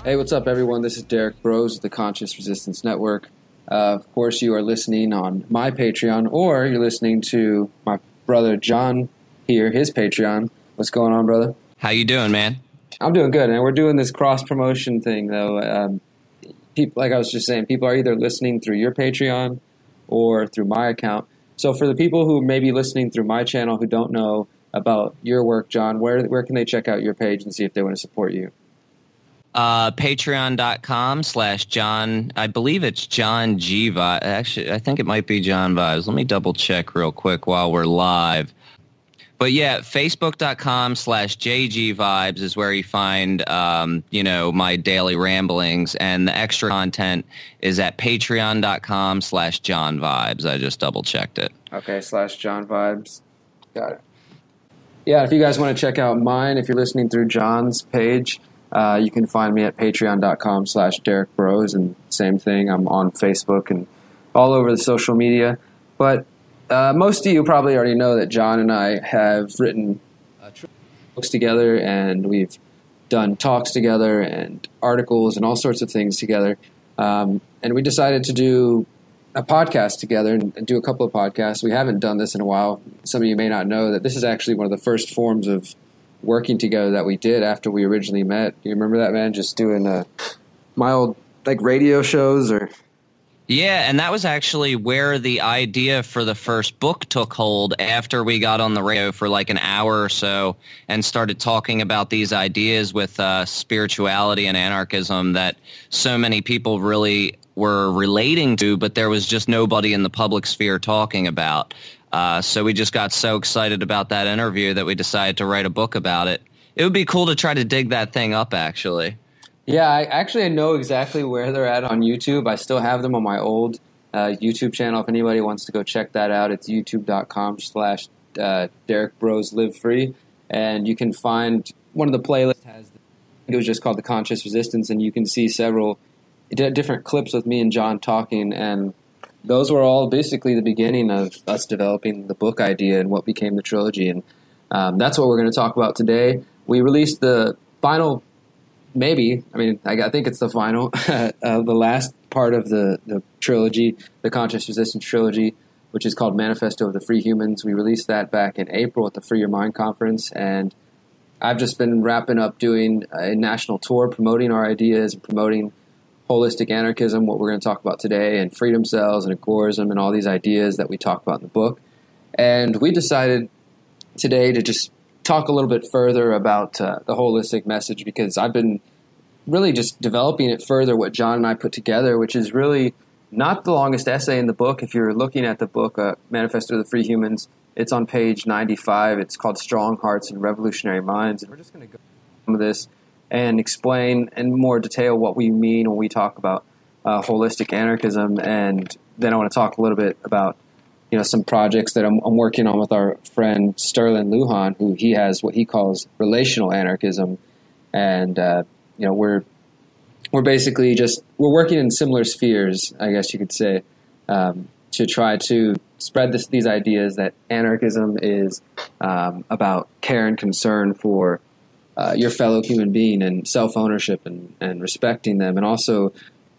Hey, what's up, everyone? This is Derrick Broze of the Conscious Resistance Network. Of course, you are listening on my Patreon, or you're listening to my brother John here, his Patreon. What's going on, brother? How you doing, man? I'm doing good, and we're doing this cross-promotion thing, though. People, like I was just saying, people are either listening through your Patreon or through my account. So for the people who may be listening through my channel who don't know about your work, John, where can they check out your page and see if they want to support you? Patreon.com/John, I believe it's John G. Vibes. Actually, I think it might be John Vibes. Let me double check real quick while we're live. But yeah, Facebook.com/JG Vibes is where you find, my daily ramblings, and the extra content is at Patreon.com/John Vibes. I just double checked it. Okay, /John Vibes. Got it. Yeah, if you guys want to check out mine, if you're listening through John's page, you can find me at patreon.com/Derrick Broze, and same thing, I'm on Facebook and all over the social media. But most of you probably already know that John and I have written books together, and we've done talks together and articles and all sorts of things together. And we decided to do a podcast together and do a couple of podcasts. We haven't done this in a while. Some of you may not know that this is actually one of the first forms of working together that we did after we originally met. Do you remember that, man? Just doing my old radio shows or... Yeah, and that was actually where the idea for the first book took hold, after we got on the radio for like an hour or so and started talking about these ideas with spirituality and anarchism that so many people really were relating to, but there was just nobody in the public sphere talking about. So we just got so excited about that interview that we decided to write a book about it. It would be cool to try to dig that thing up, actually. Yeah, I know exactly where they're at on YouTube. I still have them on my old YouTube channel. If anybody wants to go check that out, it's youtube.com/Derrick Broze Live Free. And you can find one of the playlists it was just called The Conscious Resistance, and you can see several different clips with me and John talking, and those were all basically the beginning of us developing the book idea and what became the trilogy. And that's what we're going to talk about today. We released the final... I think it's the final, the last part of the trilogy, the Conscious Resistance trilogy, which is called Manifesto of the Free Humans. We released that back in April at the Free Your Mind conference, and I've just been wrapping up doing a national tour promoting our ideas and promoting Holistic Anarchism, what we're going to talk about today, and freedom cells and agorism and all these ideas that we talk about in the book. And we decided today to just talk a little bit further about the holistic message, because I've been really just developing it further, what John and I put together, which is really not the longest essay in the book. If you're looking at the book, Manifesto of the Free Humans, it's on page 95. It's called Strong Hearts and Revolutionary Minds. And we're just going to go through some of this and explain in more detail what we mean when we talk about holistic anarchism. And then I want to talk a little bit about some projects that I'm working on with our friend Sterling Lujan, who he has what he calls relational anarchism. And, we're basically we're working in similar spheres, I guess you could say, to try to spread these ideas that anarchism is about care and concern for your fellow human being and self-ownership and respecting them. And also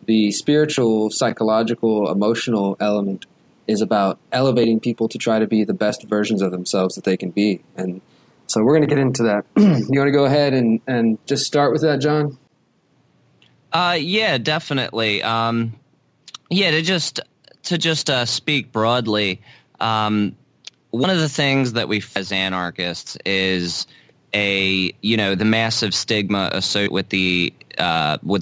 the spiritual, psychological, emotional element is about elevating people to try to be the best versions of themselves that they can be. And so we're going to get into that. You want to go ahead and just start with that, John? Yeah, definitely. To just speak broadly, one of the things that we as anarchists is the massive stigma associated with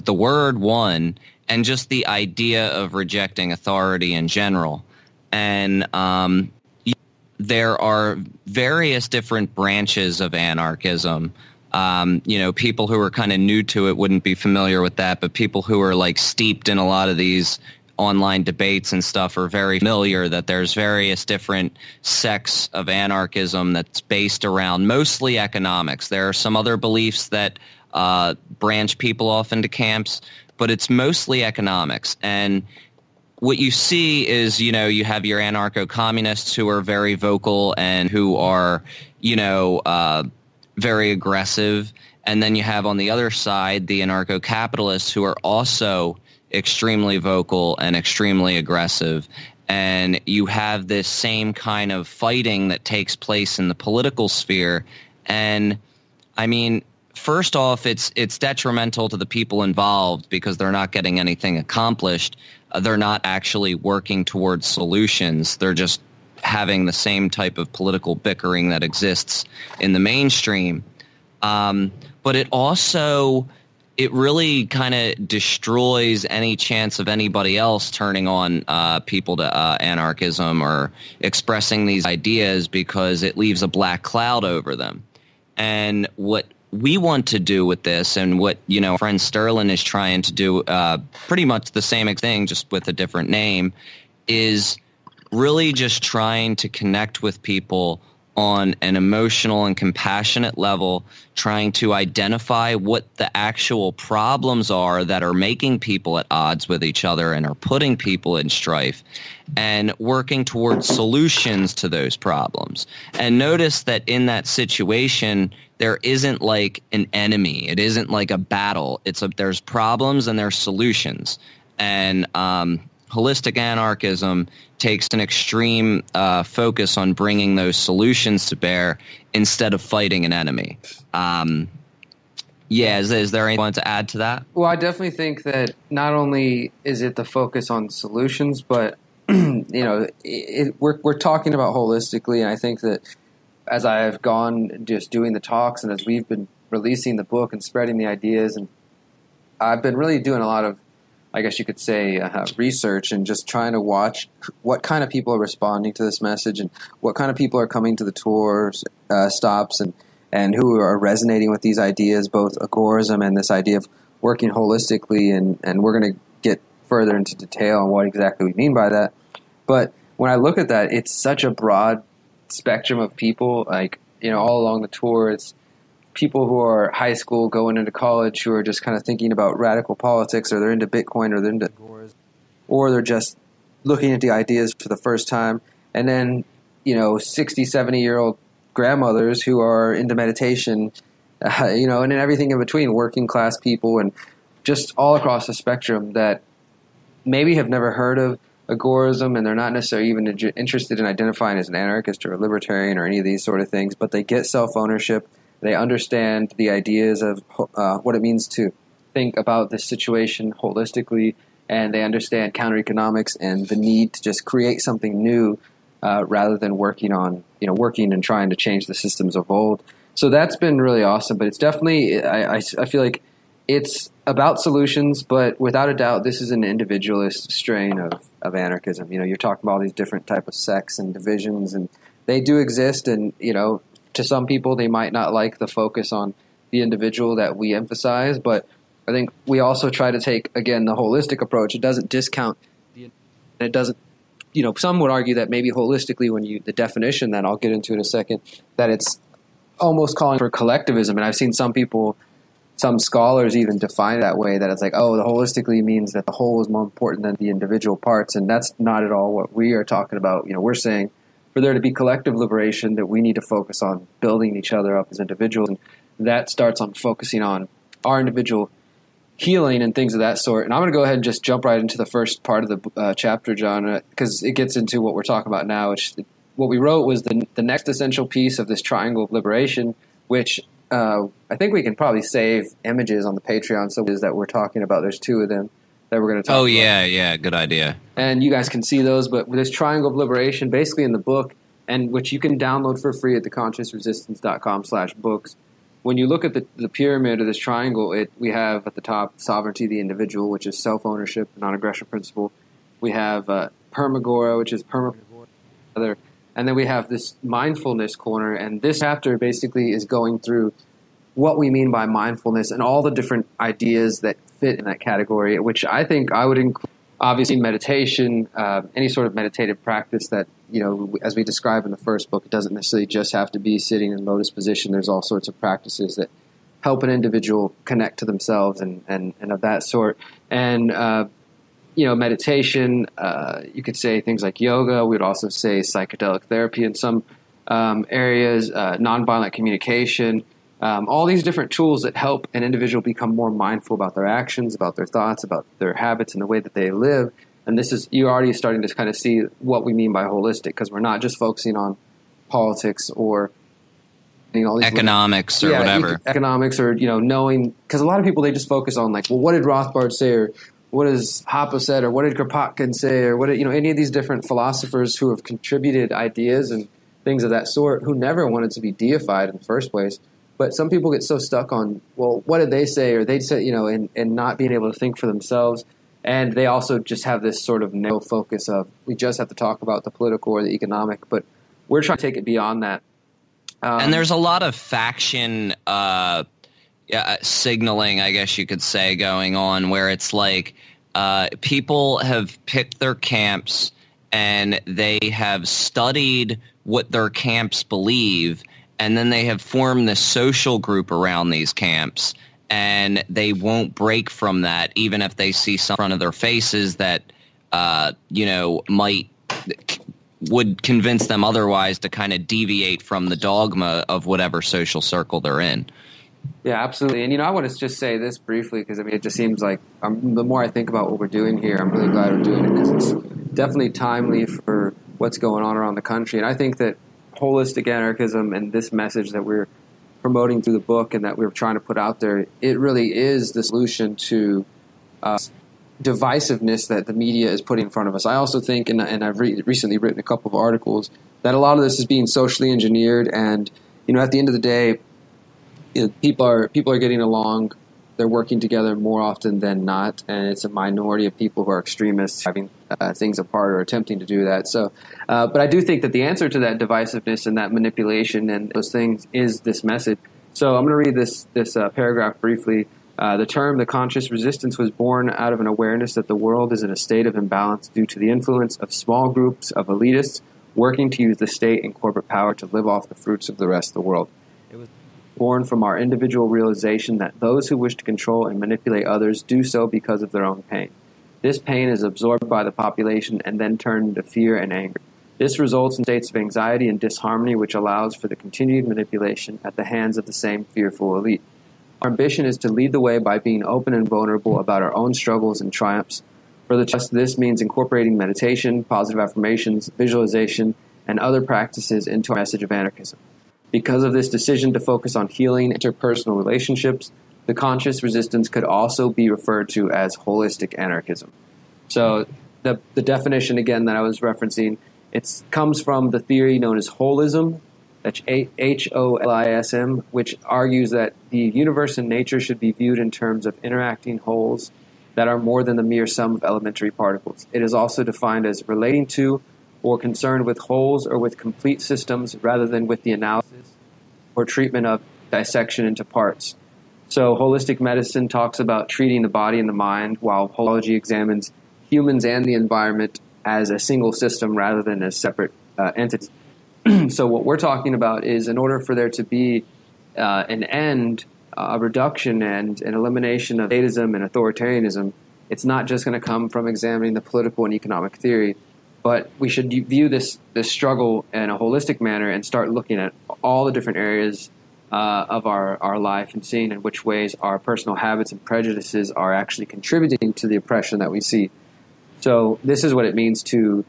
the word one, and just the idea of rejecting authority in general. And there are various different branches of anarchism. People who are kind of new to it wouldn't be familiar with that, but people who are like steeped in a lot of these online debates and stuff are very familiar that there's various different sects of anarchism that's based around mostly economics. There are some other beliefs that branch people off into camps, but it's mostly economics. And what you see is, you have your anarcho-communists who are very vocal and who are, very aggressive. And then you have on the other side the anarcho-capitalists who are also extremely vocal and extremely aggressive. And you have this same kind of fighting that takes place in the political sphere. And I mean, first off, it's detrimental to the people involved because they're not getting anything accomplished. They're not actually working towards solutions. They're just having the same type of political bickering that exists in the mainstream. But it really kind of destroys any chance of anybody else turning on people to anarchism or expressing these ideas, because it leaves a black cloud over them. And what we want to do with this, and what friend Sterling is trying to do, pretty much the same thing, just with a different name, is really just trying to connect with people on an emotional and compassionate level, trying to identify what the actual problems are that are making people at odds with each other and are putting people in strife, and working towards solutions to those problems. And notice that in that situation, there isn't like an enemy. It isn't like a battle. There's problems and there's solutions. And Holistic Anarchism takes an extreme focus on bringing those solutions to bear instead of fighting an enemy. Is there anything to add to that? Well, I definitely think that not only is it the focus on solutions, but we're talking about holistically, and I think that as I have gone just doing the talks and as we've been releasing the book and spreading the ideas, and I've been really doing a lot of, I guess you could say, research and just trying to watch what kind of people are responding to this message and what kind of people are coming to the tours, stops, and who are resonating with these ideas, both agorism and this idea of working holistically. And we're going to get further into detail on what exactly we mean by that. But when I look at that, it's such a broad spectrum of people, all along the tour. It's people who are high school going into college who are just kind of thinking about radical politics, or they're into Bitcoin, or they're into, or they're just looking at the ideas for the first time. And then, 60, 70-year-old grandmothers who are into meditation, and then everything in between, working class people, and just all across the spectrum that maybe have never heard of agorism, and they're not necessarily even interested in identifying as an anarchist or a libertarian or any of these sort of things, but they get self-ownership. They understand the ideas of what it means to think about this situation holistically, and they understand counter-economics and the need to just create something new rather than working and trying to change the systems of old. So that's been really awesome, but it's definitely, I feel like it's about solutions, but without a doubt, this is an individualist strain of anarchism. You're talking about all these different type of sects and divisions, and they do exist, and, to some people, they might not like the focus on the individual that we emphasize, but I think we also try to take, again, the holistic approach. It doesn't discount it doesn't, some would argue that maybe holistically, the definition that I'll get into in a second, that it's almost calling for collectivism. And I've seen some scholars even define it that way, that it's like, the holistically means that the whole is more important than the individual parts. And that's not at all what we are talking about. We're saying, for there to be collective liberation, that we need to focus on building each other up as individuals. And that starts on focusing on our individual healing and things of that sort. And I'm going to go ahead and just jump right into the first part of the chapter, John, because it gets into what we're talking about now. What we wrote was the next essential piece of this triangle of liberation, which I think we can probably save images on the Patreon. So is that we're talking about. There's two of them that we're going to talk about. Yeah, good idea. And you guys can see those, but with this triangle of liberation, basically in the book, and which you can download for free at theconsciousresistance.com/books. When you look at the pyramid of this triangle, we have at the top sovereignty of the individual, which is self-ownership, non-aggression principle. We have permagora, which is perma, and then we have this mindfulness corner. And this chapter basically is going through what we mean by mindfulness and all the different ideas that fit in that category, which I think I would include, obviously, meditation, any sort of meditative practice that, as we describe in the first book, it doesn't necessarily just have to be sitting in lotus position. There's all sorts of practices that help an individual connect to themselves and of that sort. And, meditation, you could say things like yoga. We would also say psychedelic therapy in some areas, nonviolent communication, all these different tools that help an individual become more mindful about their actions, about their thoughts, about their habits, and the way that they live. And this is, you're already starting to kind of see what we mean by holistic, because we're not just focusing on politics or all these economics or whatever. Economics or, knowing, because a lot of people, they just focus on like, well, what did Rothbard say, or what does Hoppe said, or what did Kropotkin say, or what did, any of these different philosophers who have contributed ideas and things of that sort, who never wanted to be deified in the first place. But some people get so stuck on, well, what did they say, or they said, and not being able to think for themselves. And they also just have this sort of narrow focus of, we just have to talk about the political or the economic, but we're trying to take it beyond that. And there's a lot of faction signaling, I guess you could say, going on, where it's like people have picked their camps and they have studied what their camps believe, and then they have formed this social group around these camps, and they won't break from that, even if they see some in front of their faces that would convince them otherwise, to kind of deviate from the dogma of whatever social circle they're in. Yeah, absolutely. And, I want to just say this briefly, because, it just seems like the more I think about what we're doing here, I'm really glad we're doing it, because it's definitely timely for what's going on around the country. And I think that holistic anarchism and this message that we're promoting through the book and that we're trying to put out there, it really is the solution to divisiveness that the media is putting in front of us. I also think, and I've recently written a couple of articles, that a lot of this is being socially engineered, and at the end of the day, people are getting along, they're working together more often than not, and it's a minority of people who are extremists having things apart or attempting to do that. So, but I do think that the answer to that divisiveness and that manipulation and those things is this message. So I'm going to read this paragraph briefly. The term "the conscious resistance" was born out of an awareness that the world is in a state of imbalance due to the influence of small groups of elitists working to use the state and corporate power to live off the fruits of the rest of the world. It was born from our individual realization that those who wish to control and manipulate others do so because of their own pain. This pain is absorbed by the population and then turned into fear and anger. This results in states of anxiety and disharmony, which allows for the continued manipulation at the hands of the same fearful elite. Our ambition is to lead the way by being open and vulnerable about our own struggles and triumphs. For this means incorporating meditation, positive affirmations, visualization, and other practices into our message of anarchism. Because of this decision to focus on healing interpersonal relationships, the conscious resistance could also be referred to as holistic anarchism. So the definition, again, that I was referencing, it comes from the theory known as holism, that's Holism, which argues that the universe and nature should be viewed in terms of interacting wholes that are more than the mere sum of elementary particles. It is also defined as relating to or concerned with wholes or with complete systems rather than with the analysis or treatment of dissection into parts. So holistic medicine talks about treating the body and the mind, while holology examines humans and the environment as a single system rather than as separate entities. So what we're talking about is, in order for there to be an end, a reduction and an elimination of statism and authoritarianism, it's not just going to come from examining the political and economic theory, but we should view this struggle in a holistic manner and start looking at all the different areas of our life and seeing in which ways our personal habits and prejudices are actually contributing to the oppression that we see. So this is what it means to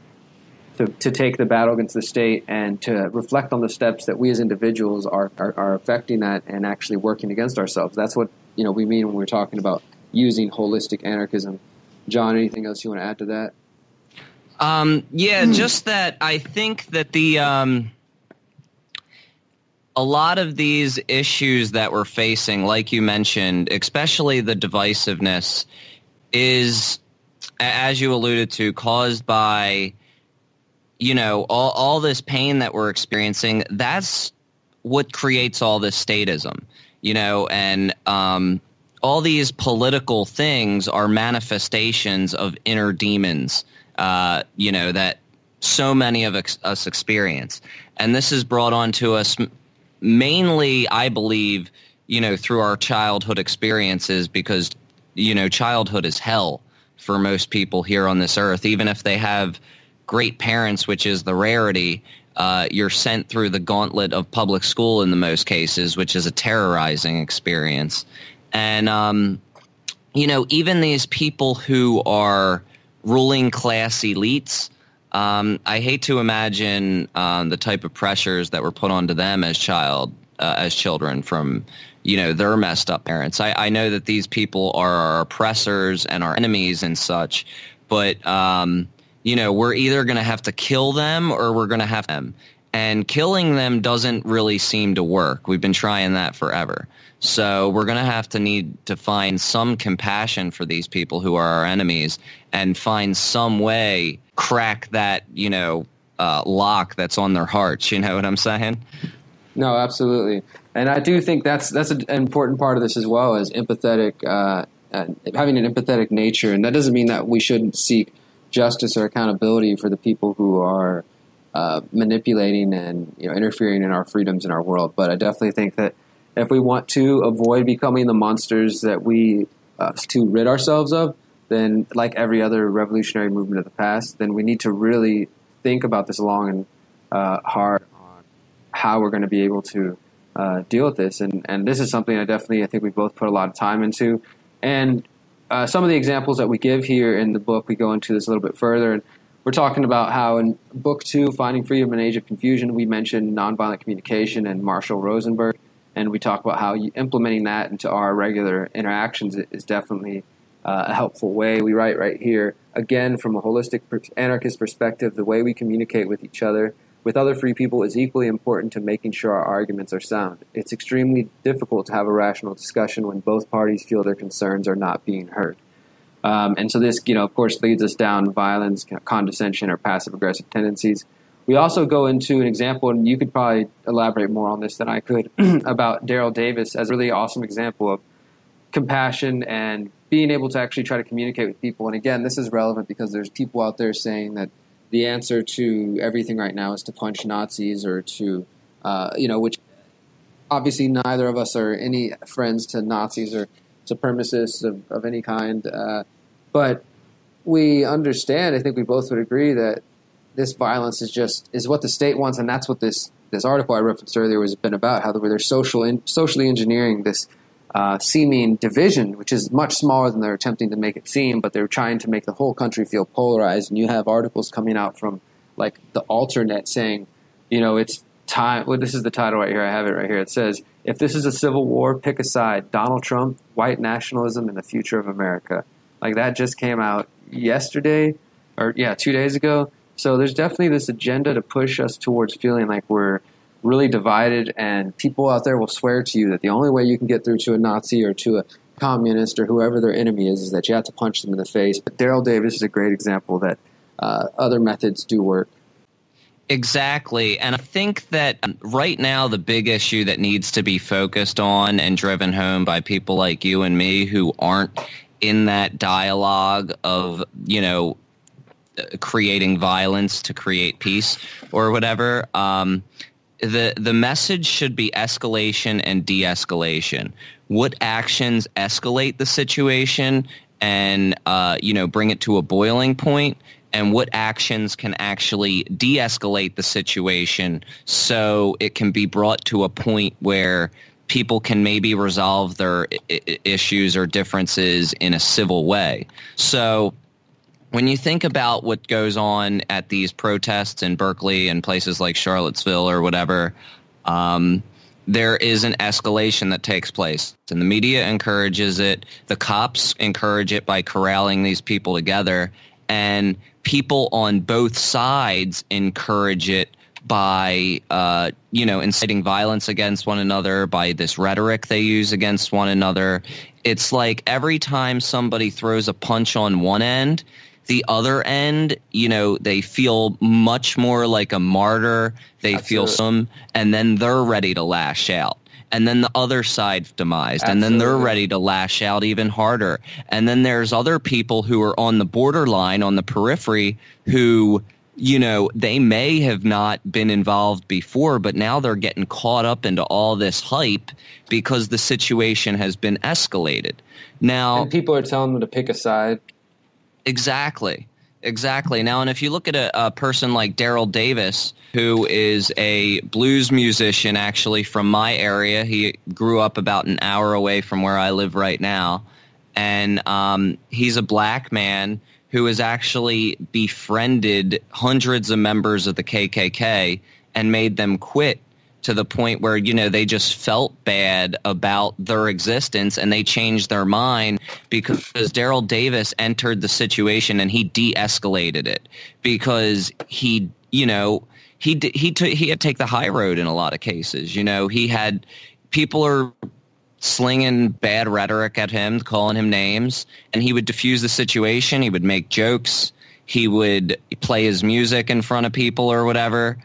take the battle against the state and to reflect on the steps that we as individuals are affecting that and actually working against ourselves. That's what we mean when we're talking about using holistic anarchism. John, anything else you want to add to that? Just that I think that a lot of these issues that we're facing, like you mentioned, especially the divisiveness, is, as you alluded to, caused by all this pain that we're experiencing. That's what creates all this statism, and all these political things are manifestations of inner demons, that so many of us experience. And this is brought onto us mainly, I believe, through our childhood experiences, because, childhood is hell for most people here on this earth, even if they have great parents, which is the rarity. you're sent through the gauntlet of public school in the most cases, which is a terrorizing experience. And, even these people who are ruling class elites, I hate to imagine the type of pressures that were put onto them as children from, their messed up parents. I know that these people are our oppressors and our enemies and such, but, we're either going to have to kill them or we're going to have them. And killing them doesn't really seem to work. We've been trying that forever. So we're going to need to find some compassion for these people who are our enemies and find some way, crack that, lock that's on their hearts. You know what I'm saying? No, absolutely. And I do think that's an important part of this as well, as empathetic, having an empathetic nature. And that doesn't mean that we shouldn't seek justice or accountability for the people who are manipulating and interfering in our freedoms in our world. But I definitely think that if we want to avoid becoming the monsters that we to rid ourselves of, then like every other revolutionary movement of the past, then we need to really think about this long and hard on how we're going to be able to deal with this. And this is something I think we both put a lot of time into. And some of the examples that we give here in the book, we go into this a little bit further. And we're talking about how in Book 2, Finding Freedom in an Age of Confusion, we mentioned nonviolent communication and Marshall Rosenberg. And we talk about how implementing that into our regular interactions is definitely a helpful way. We write right here, again, from a holistic anarchist perspective, the way we communicate with each other, with other free people, is equally important to making sure our arguments are sound. It's extremely difficult to have a rational discussion when both parties feel their concerns are not being heard. And so this, of course, leads us down violence, condescension, or passive-aggressive tendencies. We also go into an example, and you could probably elaborate more on this than I could, about Daryl Davis as a really awesome example of compassion and being able to actually try to communicate with people. And again, this is relevant because there's people out there saying that the answer to everything right now is to punch Nazis or to, which obviously neither of us are any friends to Nazis or supremacists of any kind. But we understand, I think we both would agree, that this violence is what the state wants, and that's what this article I referenced earlier has been about, how they're socially engineering this seeming division, which is much smaller than they're attempting to make it seem, but they're trying to make the whole country feel polarized. And you have articles coming out from like the Alternet saying, it's time. Well, this is the title right here. I have it right here. It says, "If this is a civil war, pick a side: Donald Trump, white nationalism, and the future of America." Like that just came out yesterday, 2 days ago. So there's definitely this agenda to push us towards feeling like we're really divided, and people out there will swear to you that the only way you can get through to a Nazi or to a communist or whoever their enemy is that you have to punch them in the face. But Daryl Davis is a great example that other methods do work. Exactly. And I think that right now the big issue that needs to be focused on and driven home by people like you and me who aren't in that dialogue of, creating violence to create peace or whatever, the message should be escalation and de-escalation. What actions escalate the situation and bring it to a boiling point, and what actions can actually de-escalate the situation so it can be brought to a point where people can maybe resolve their issues or differences in a civil way. So when you think about what goes on at these protests in Berkeley and places like Charlottesville or whatever, there is an escalation that takes place. And the media encourages it. The cops encourage it by corralling these people together. And people on both sides encourage it by, inciting violence against one another, by this rhetoric they use against one another. It's like every time somebody throws a punch on one end, the other end, they feel much more like a martyr. They feel some, and then they're ready to lash out. And then the other side demised, and then they're ready to lash out even harder. And then there's other people who are on the borderline, on the periphery, who, they may have not been involved before, but now they're getting caught up into all this hype because the situation has been escalated. Now, and people are telling them to pick a side. Exactly. Exactly. Now, and if you look at a person like Daryl Davis, who is a blues musician actually from my area, he grew up about an hour away from where I live right now, and he's a black man who has actually befriended hundreds of members of the KKK and made them quit, to the point where, you know, they just felt bad about their existence and they changed their mind because Daryl Davis entered the situation and he de-escalated it, because he, you know, he had to take the high road in a lot of cases. You know, he had people are slinging bad rhetoric at him, calling him names, and he would diffuse the situation. He would make jokes. He would play his music in front of people or whatever.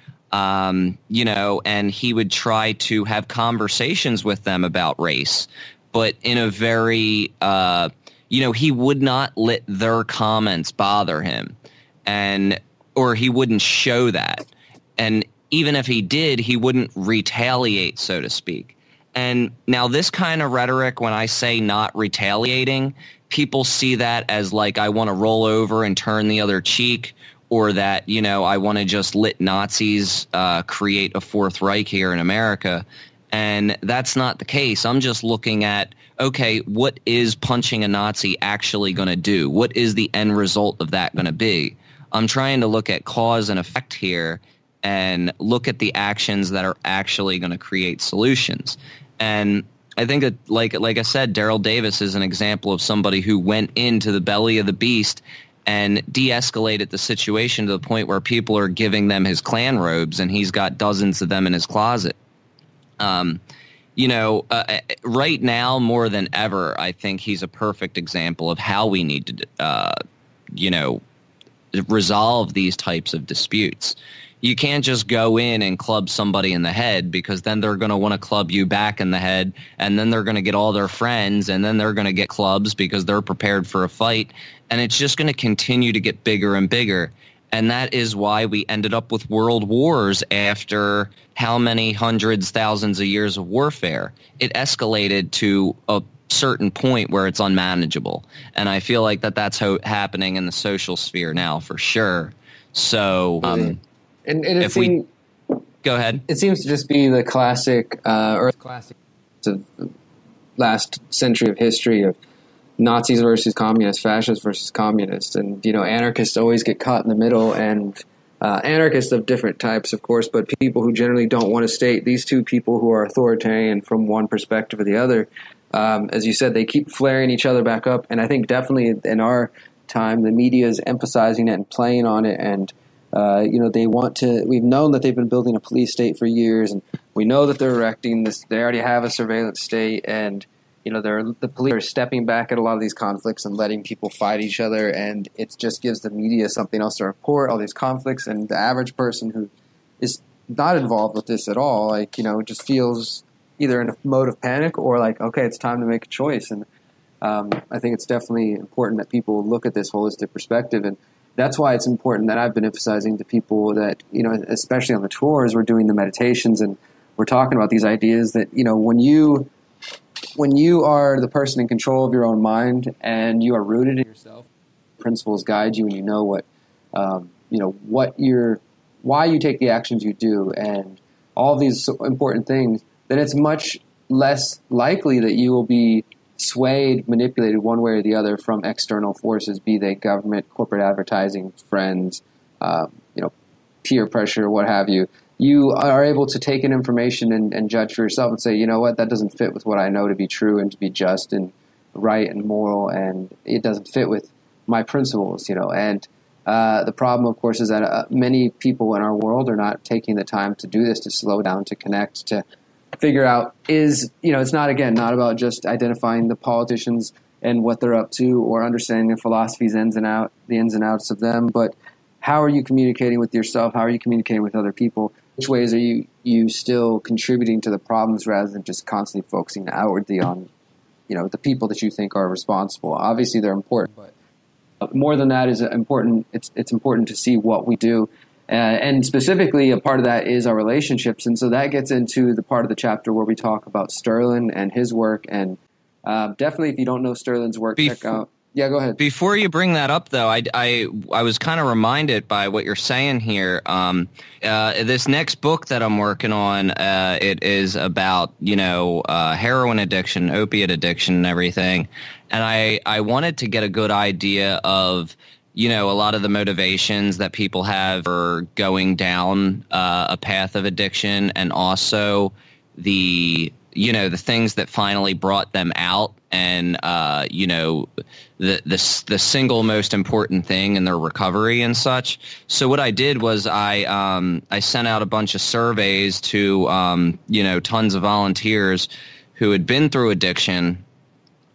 You know, and he would try to have conversations with them about race, but in a very, you know, he would not let their comments bother him, or he wouldn't show that. And even if he did, he wouldn't retaliate, so to speak. And now this kind of rhetoric, when I say not retaliating, people see that as like, I want to roll over and turn the other cheek, or that, you know, I want to just let Nazis create a Fourth Reich here in America. And that's not the case. I'm just looking at, okay, what is punching a Nazi actually going to do? What is the end result of that going to be? I'm trying to look at cause and effect here and look at the actions that are actually going to create solutions. And I think that, like I said, Daryl Davis is an example of somebody who went into the belly of the beast and de-escalated the situation to the point where people are giving them his Klan robes, and he's got dozens of them in his closet. You know, right now more than ever, I think he's a perfect example of how we need to, you know, resolve these types of disputes. You can't just go in and club somebody in the head, because then they're going to want to club you back in the head, and then they're going to get all their friends, and then they're going to get clubs because they're prepared for a fight. And it's just going to continue to get bigger and bigger. And that is why we ended up with world wars after how many hundreds, thousands of years of warfare. It escalated to a certain point where it's unmanageable. And I feel like that's happening in the social sphere now, for sure. So and if we go ahead. It seems to just be the classic of the last century of history of Nazis versus communists, fascists versus communists. And, you know, anarchists always get caught in the middle, and anarchists of different types, of course, but people who generally don't want to state these two people who are authoritarian from one perspective or the other. As you said, they keep flaring each other back up. And I think definitely in our time, the media is emphasizing it and playing on it. And, you know, they want to, we've known that they've been building a police state for years, and we know that they're erecting this, they already have a surveillance state, and, you know, the police are stepping back at a lot of these conflicts and letting people fight each other, and it just gives the media something else to report, all these conflicts, and the average person who is not involved with this at all, like, you know, just feels either in a mode of panic or like, okay, it's time to make a choice. And I think it's definitely important that people look at this holistic perspective, and that's why it's important that I've been emphasizing to people that, you know, especially on the tours, we're doing the meditations and we're talking about these ideas that, you know, when you are the person in control of your own mind and you are rooted in yourself, principles guide you, and you know what, you know, why you take the actions you do, and all these important things, then it's much less likely that you will be swayed, manipulated one way or the other from external forces, be they government, corporate advertising, friends, you know, peer pressure, what have you. You are able to take in information and judge for yourself and say, you know what, that doesn't fit with what I know to be true and to be just and right and moral, and it doesn't fit with my principles, you know. And the problem, of course, is that many people in our world are not taking the time to do this, to slow down, to connect, to figure out is, you know, it's not about just identifying the politicians and what they're up to or understanding their philosophies, the ins and outs of them, but how are you communicating with yourself? How are you communicating with other people? Which ways are you still contributing to the problems rather than just constantly focusing outwardly on, you know, the people that you think are responsible? Obviously, they're important, but more than that is important. It's important to see what we do. And specifically, a part of that is our relationships. And so that gets into the part of the chapter where we talk about Sterling and his work. And definitely, if you don't know Sterling's work, check out. Yeah, go ahead. Before you bring that up, though, I was kind of reminded by what you're saying here. This next book that I'm working on, it is about, heroin addiction, opiate addiction and everything. And I wanted to get a good idea of, a lot of the motivations that people have for going down a path of addiction, and also the things that finally brought them out, and the single most important thing in their recovery and such. So what I did was I sent out a bunch of surveys to tons of volunteers who had been through addiction,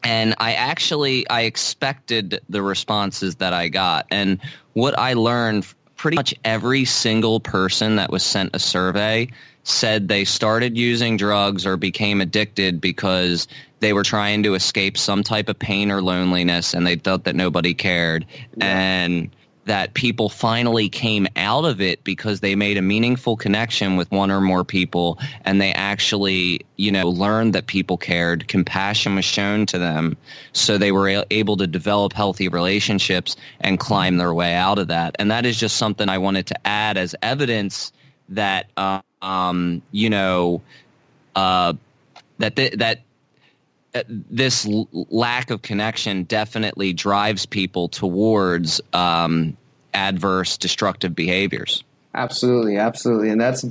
and I expected the responses that I got. And what I learned, pretty much every single person that was sent a survey said they started using drugs or became addicted because they were trying to escape some type of pain or loneliness, and they thought that nobody cared. Yeah. And that people finally came out of it because they made a meaningful connection with one or more people, and they actually, learned that people cared. Compassion was shown to them, so they were able to develop healthy relationships and climb their way out of that. And that is just something I wanted to add as evidence that, this lack of connection definitely drives people towards adverse, destructive behaviors. Absolutely, and that's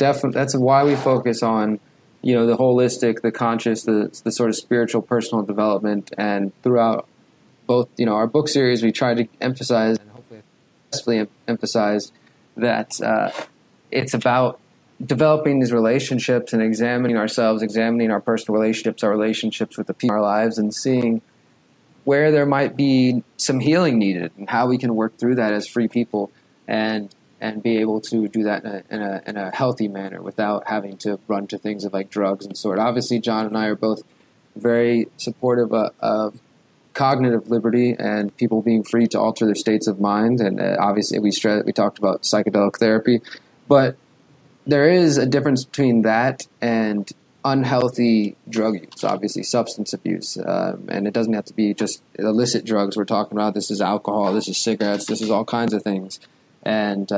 why we focus on, the holistic, the conscious, the sort of spiritual, personal development. And throughout both, our book series, we try to emphasize, and hopefully successfully emphasize, that it's about developing these relationships and examining ourselves, examining our personal relationships, our relationships with the people in our lives, and seeing where there might be some healing needed and how we can work through that as free people and be able to do that in a healthy manner without having to run to things of like drugs and sort. Obviously, John and I are both very supportive of cognitive liberty and people being free to alter their states of mind. And obviously, we talked about psychedelic therapy, but there is a difference between that and unhealthy drug use, obviously substance abuse. And it doesn't have to be just illicit drugs we're talking about. This is alcohol, this is cigarettes, this is all kinds of things. And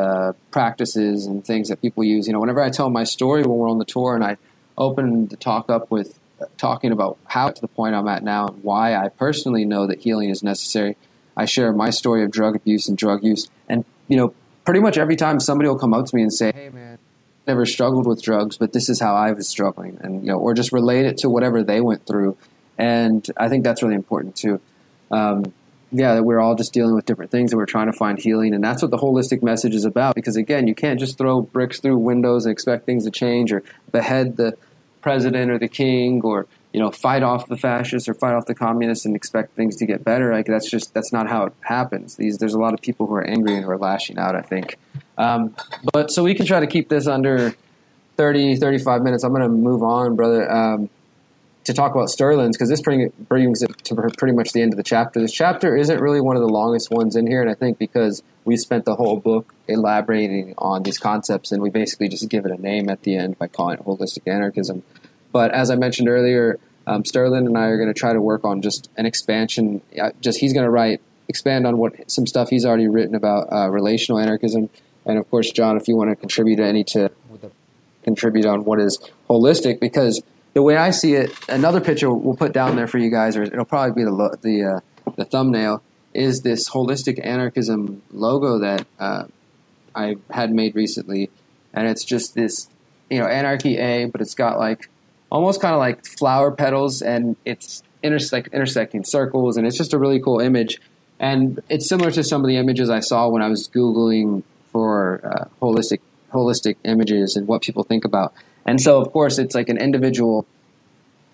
practices and things that people use. Whenever I tell my story when we're on the tour and I open the talk up with talking about how to the point I'm at now and why I personally know that healing is necessary, I share my story of drug abuse and drug use. And, pretty much every time somebody will come up to me and say, hey, man, never struggled with drugs, but this is how I was struggling, and or just relate it to whatever they went through. And I think that's really important too. That we're all just dealing with different things and we're trying to find healing, and that's what the holistic message is about. Because again, you can't just throw bricks through windows and expect things to change, or behead the president or the king, or fight off the fascists or fight off the communists and expect things to get better. Like that's not how it happens. There's a lot of people who are angry and who are lashing out, I think. But so we can try to keep this under 30, 35 minutes. I'm going to move on, brother, to talk about Sterling's, because this brings it to pretty much the end of the chapter. This chapter isn't really one of the longest ones in here, and I think because we spent the whole book elaborating on these concepts, and we basically just give it a name at the end by calling it Holistic Anarchism. But as I mentioned earlier, Sterling and I are going to try to work on just an expansion. He's going to expand on some stuff he's already written about relational anarchism. And of course, John, if you want to contribute on what is holistic, because the way I see it, another picture we'll put down there for you guys, or it'll probably be the thumbnail, is this Holistic Anarchism logo that I had made recently, and it's just this, anarchy A, but it's got almost kind of like flower petals, and it's intersecting circles, and it's just a really cool image. And it's similar to some of the images I saw when I was Googling for holistic images and what people think about. And so, of course, it's like an individual,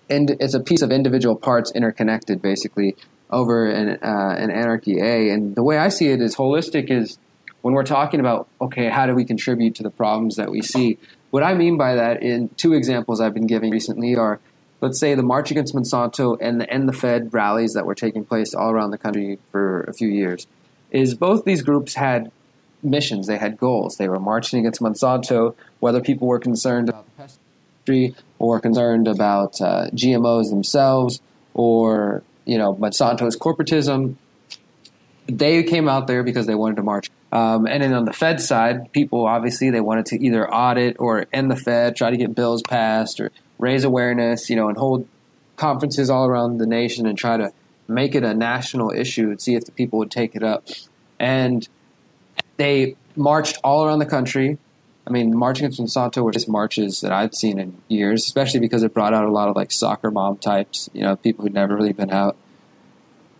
and it's a piece of individual parts interconnected, basically, over an anarchy A. And the way I see it is holistic is when we're talking about, okay, how do we contribute to the problems that we see? What I mean by that, in two examples I've been giving recently, are, let's say, the March Against Monsanto and the End the Fed rallies that were taking place all around the country for a few years, is both these groups had missions, they had goals. They were marching against Monsanto, whether people were concerned about the pest industry or concerned about GMOs themselves, or Monsanto's corporatism. they came out there because they wanted to march. And then on the Fed side, people obviously they wanted to either audit or end the Fed, try to get bills passed or raise awareness, and hold conferences all around the nation and try to make it a national issue and see if the people would take it up. And they marched all around the country. I mean, marching against Monsanto were just marches that I've seen in years, especially because it brought out a lot of like soccer mom types, people who'd never really been out.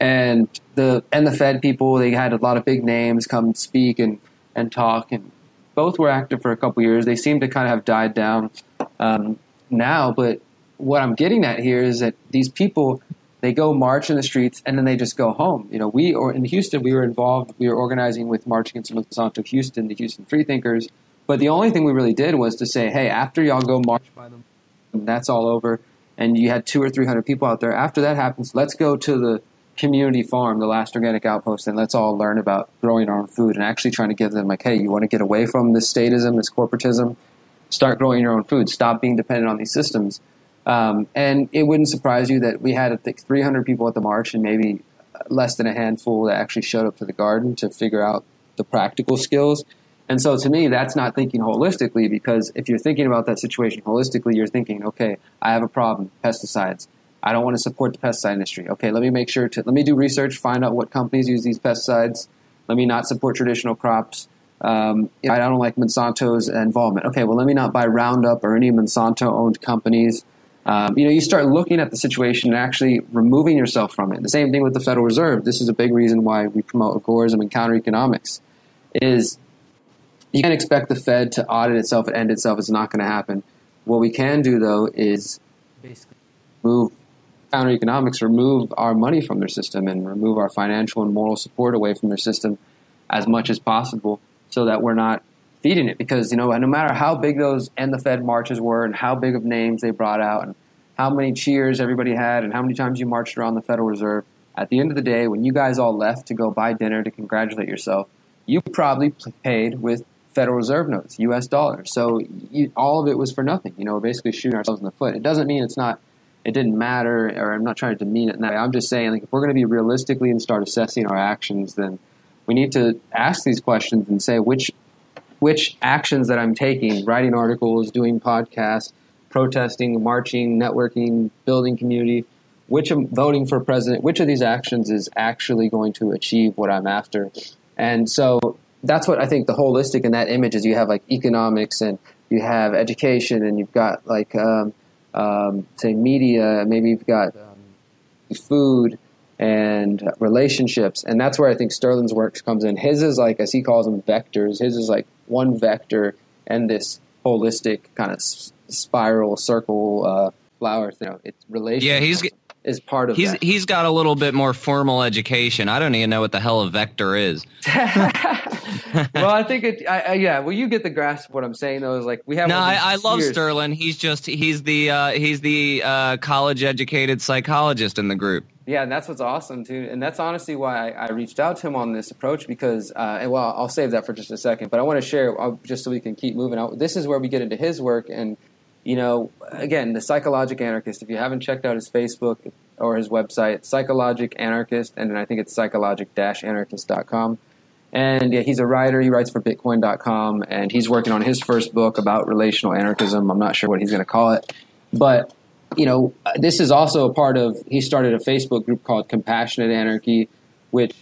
And the Fed people, they had a lot of big names come speak and talk, and both were active for a couple years. They seem to kind of have died down now, but what I'm getting at here is that these people, they go march in the streets and then they just go home. In Houston, we were involved. We were organizing with March Against Monsanto Houston, the Houston Freethinkers. But the only thing we really did was to say, hey, after y'all go march by them, that's all over, and you had 200 or 300 people out there. After that happens, let's go to the community farm, the last organic outpost, and let's all learn about growing our own food and actually trying to give them like, hey, you want to get away from this statism, this corporatism, start growing your own food, stop being dependent on these systems. And it wouldn't surprise you that we had, I think, 300 people at the march and maybe less than a handful that actually showed up to the garden to figure out the practical skills. And so to me, that's not thinking holistically, because if you're thinking about that situation holistically, you're thinking, okay, I have a problem, pesticides. I don't want to support the pesticide industry. Okay, let me do research, find out what companies use these pesticides. Let me not support traditional crops. I don't like Monsanto's involvement. Okay, well, let me not buy Roundup or any Monsanto-owned companies. You start looking at the situation and actually removing yourself from it. The same thing with the Federal Reserve. This is a big reason why we promote agorism and counter economics. Is you can't expect the Fed to audit itself and end itself. It's not going to happen. What we can do, though, is basically move counter economics, remove our money from their system and remove our financial and moral support away from their system as much as possible so that we're not feeding it. Because, no matter how big those End the Fed marches were and how big of names they brought out and how many cheers everybody had and how many times you marched around the Federal Reserve, at the end of the day, when you guys all left to go buy dinner to congratulate yourself, you probably paid with Federal Reserve notes, U.S. dollars. So all of it was for nothing. We're basically shooting ourselves in the foot. It doesn't mean it didn't matter, or I'm not trying to demean it in that way. I'm just saying, like, if we're going to be realistically and start assessing our actions, then we need to ask these questions and say which actions that I'm taking, writing articles, doing podcasts, protesting, marching, networking, building community, voting for president, which of these actions is actually going to achieve what I'm after. And so that's what I think the holistic in that image is. You have like economics and you have education and you've got like say media, maybe you've got food and relationships, and that's where I think Sterling's work comes in. His is like, as he calls them, vectors. His is like one vector and this holistic kind of spiral circle flower thing. It's relationships. Yeah, is part of that. He's got a little bit more formal education. I don't even know what the hell a vector is. Well, I think well, you get the grasp of what I'm saying, though. Is like we have. No, I love Sterling. He's the college educated psychologist in the group. Yeah, and that's what's awesome too, and that's honestly why I reached out to him on this approach, because I'll save that for just a second, but I want to share just so we can keep moving out. This is where we get into his work, and again, the Psychologic Anarchist. If you haven't checked out his Facebook or his website, Psychologic Anarchist, and then I think it's psychologic-anarchist.com. And yeah, he's a writer. He writes for Bitcoin.com, and he's working on his first book about relational anarchism. I'm not sure what he's going to call it, but this is also a part of. He started a Facebook group called Compassionate Anarchy, which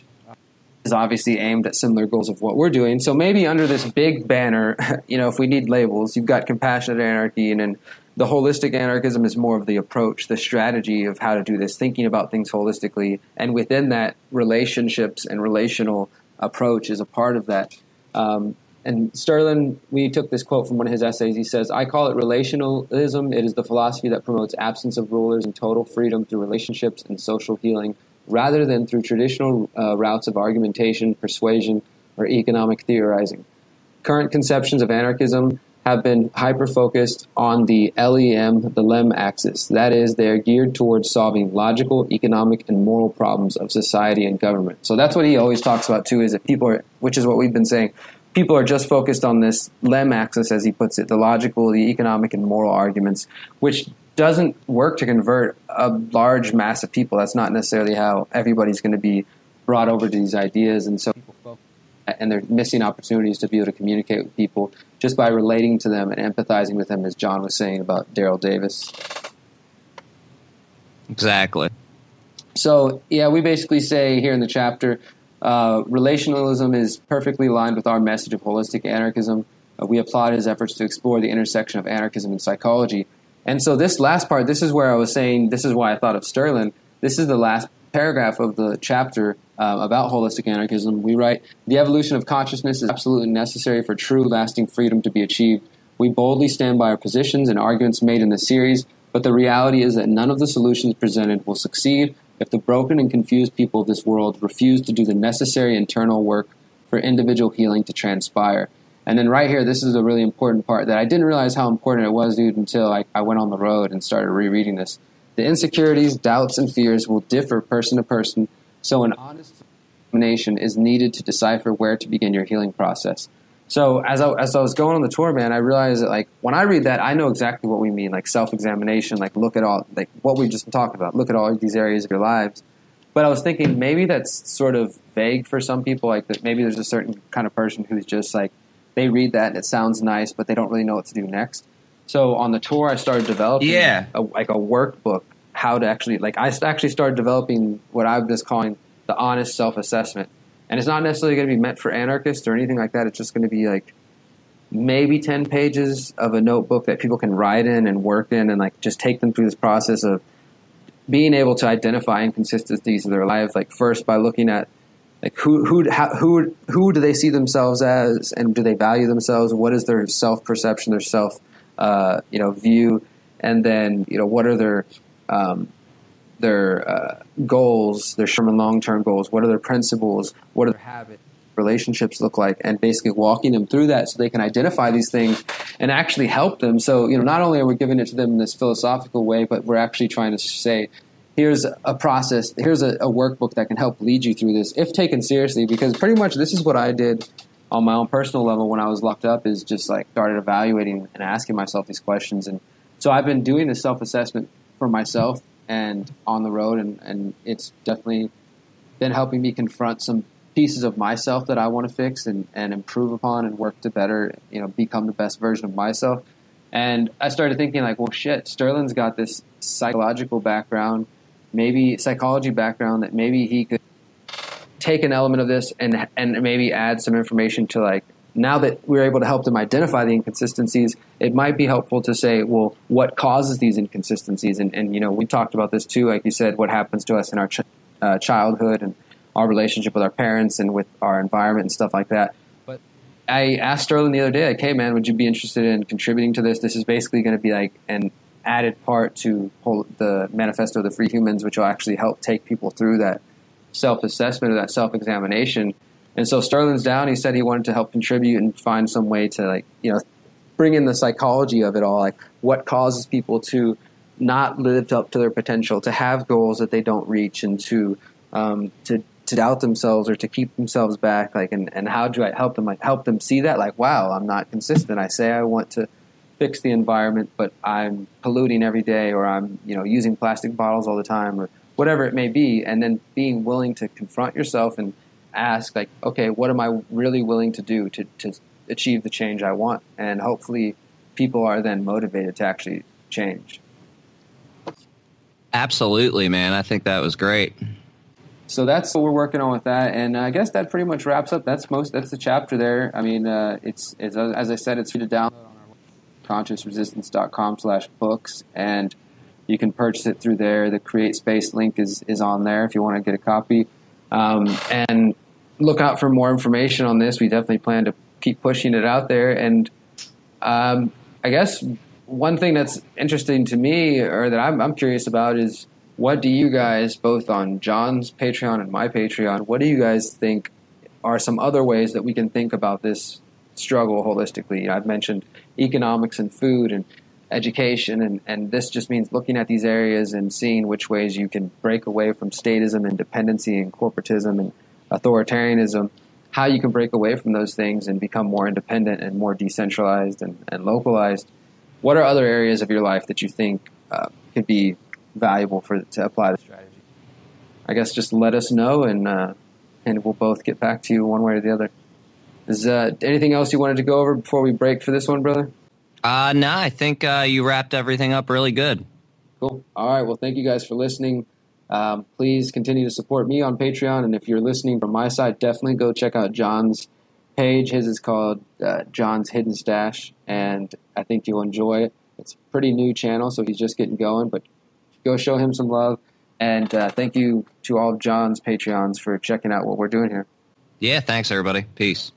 is obviously aimed at similar goals of what we're doing. So maybe under this big banner, if we need labels, you've got Compassionate Anarchy, and then the Holistic Anarchism is more of the approach, the strategy of how to do this, thinking about things holistically, and within that, relationships and relational approach is a part of that. And Sterling, we took this quote from one of his essays. He says, "I call it relationalism. It is the philosophy that promotes absence of rulers and total freedom through relationships and social healing, rather than through traditional routes of argumentation, persuasion, or economic theorizing. Current conceptions of anarchism have been hyper-focused on the LEM axis. That is, they are geared towards solving logical, economic, and moral problems of society and government." So that's what he always talks about, too, is that people are, which is what we've been saying, people are just focused on this LEM axis, as he puts it, the logical, the economic, and moral arguments, which doesn't work to convert a large mass of people. That's not necessarily how everybody's going to be brought over to these ideas. And so people focus and they're missing opportunities to be able to communicate with people just by relating to them and empathizing with them, as John was saying about Daryl Davis. Exactly. So, yeah, we basically say here in the chapter, relationalism is perfectly aligned with our message of holistic anarchism. We applaud his efforts to explore the intersection of anarchism and psychology. And so this last part, this is where I was saying, this is why I thought of Sterling. This is the last paragraph of the chapter about holistic anarchism. We write, "The evolution of consciousness is absolutely necessary for true, lasting freedom to be achieved. We boldly stand by our positions and arguments made in this series, but the reality is that none of the solutions presented will succeed if the broken and confused people of this world refuse to do the necessary internal work for individual healing to transpire." And then right here, this is a really important part that I didn't realize how important it was, dude, until I went on the road and started rereading this. "The insecurities, doubts, and fears will differ person to person, so an honest examination is needed to decipher where to begin your healing process." So as I was going on the tour, man, I realized that, like, when I read that, I know exactly what we mean, like self-examination, like look at all, like what we've just been talking about, look at all these areas of your lives. But I was thinking maybe that's sort of vague for some people, like that maybe there's a certain kind of person who's just like, they read that and it sounds nice, but they don't really know what to do next. So on the tour, I started developing a workbook, how to actually, like, I actually started developing what I'm just calling the honest self-assessment. And it's not necessarily going to be meant for anarchists or anything like that. It's just going to be like maybe 10 pages of a notebook that people can write in and work in and like just take them through this process of being able to identify inconsistencies in their life. Like first by looking at like who do they see themselves as, and do they value themselves? What is their self-perception, their self view, and then what are their goals, their short and long-term goals, what are their principles, what are their habits, relationships look like, and basically walking them through that so they can identify these things and actually help them. So, not only are we giving it to them in this philosophical way, but we're actually trying to say, here's a process, here's a workbook that can help lead you through this, if taken seriously, because pretty much this is what I did on my own personal level when I was locked up, is just like started evaluating and asking myself these questions. And so I've been doing this self-assessment for myself and on the road, and it's definitely been helping me confront some pieces of myself that I want to fix and improve upon and work to better, become the best version of myself. And I started thinking like, well, shit, Sterling's got this psychological background, maybe psychology background, that maybe he could take an element of this and maybe add some information to, like, now that we're able to help them identify the inconsistencies, it might be helpful to say, well, what causes these inconsistencies? And we talked about this too, like you said, what happens to us in our childhood and our relationship with our parents and with our environment and stuff like that. But I asked Sterling the other day, like, hey, man, would you be interested in contributing to this? This is basically going to be like an added part to the Manifesto of the Free Humans, which will actually help take people through that self-assessment or that self-examination. And so Sterling's down. He said he wanted to help contribute and find some way to, like, bring in the psychology of it all, like what causes people to not live up to their potential, to have goals that they don't reach, and to doubt themselves or to keep themselves back. Like, and how do I help them? Like, help them see that, like, wow, I'm not consistent. I say I want to fix the environment, but I'm polluting every day, or I'm using plastic bottles all the time, or whatever it may be. And then being willing to confront yourself and ask, like, okay, what am I really willing to do to achieve the change I want? And hopefully people are then motivated to actually change. Absolutely, man. I think that was great. So that's what we're working on with that. And I guess that pretty much wraps up. That's the chapter there. I mean, it's as I said, it's free to download on our consciousresistance.com/books, and you can purchase it through there. The Create Space link is on there if you want to get a copy. And look out for more information on this. We definitely plan to keep pushing it out there. And I guess one thing that's interesting to me, or that I'm curious about, is what do you guys, both on John's Patreon and my Patreon, what do you guys think are some other ways that we can think about this struggle holistically? I've mentioned economics and food and education, and this just means looking at these areas and seeing which ways you can break away from statism and dependency and corporatism and authoritarianism, how you can break away from those things and become more independent and more decentralized and localized. What are other areas of your life that you think could be valuable to apply the strategy? I guess just let us know, and and we'll both get back to you one way or the other. Is anything else you wanted to go over before we break for this one, brother? No, I think you wrapped everything up really good. Cool. All right. Well, thank you guys for listening. Please continue to support me on Patreon. And if you're listening from my side, definitely go check out John's page. His is called John's Hidden Stash, and I think you'll enjoy it. It's a pretty new channel, so he's just getting going, but go show him some love. And thank you to all of John's Patreons for checking out what we're doing here. Yeah, thanks, everybody. Peace.